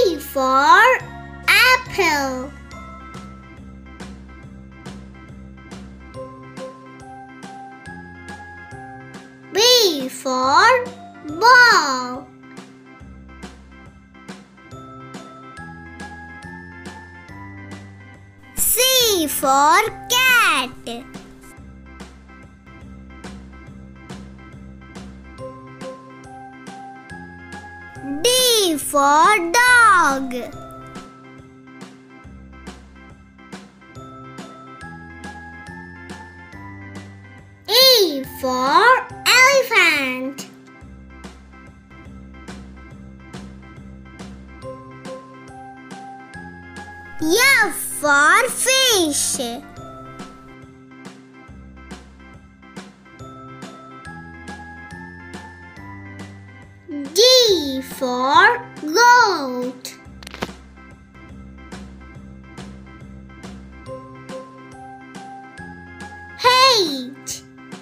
A for apple. B for ball. C for cat. D for dog. E for elephant. F for fish. G for goat.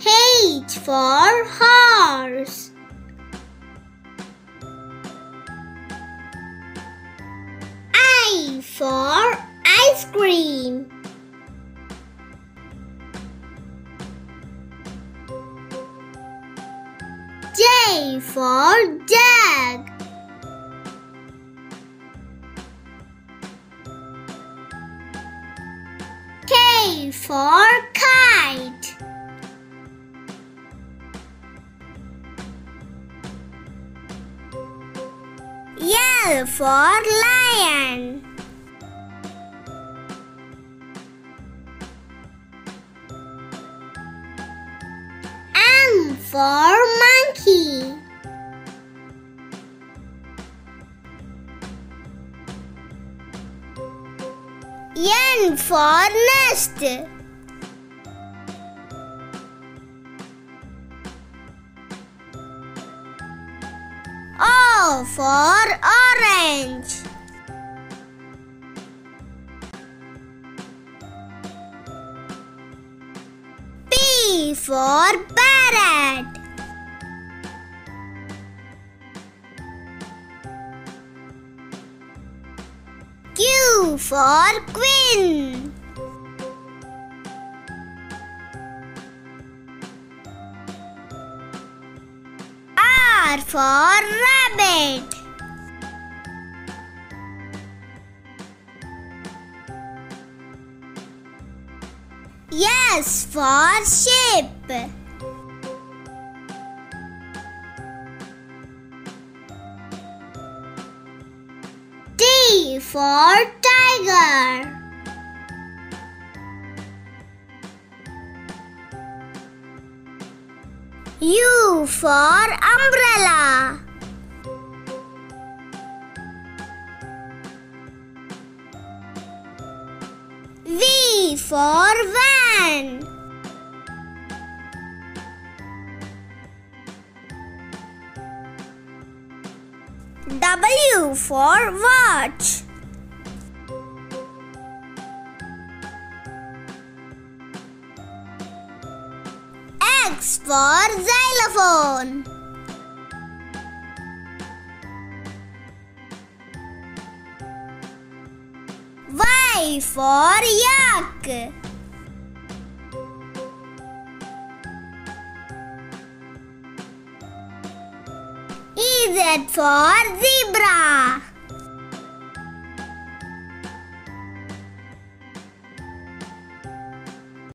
H for horse. I for ice cream. J for jug. K for kite. L for lion. M for monkey. N for nest. O for orange. P for parrot. Q for queen. R for rabbit. S for sheep. T for tiger. U for umbrella. V for van. W for watch. X for xylophone. Y for yak. Z for zebra.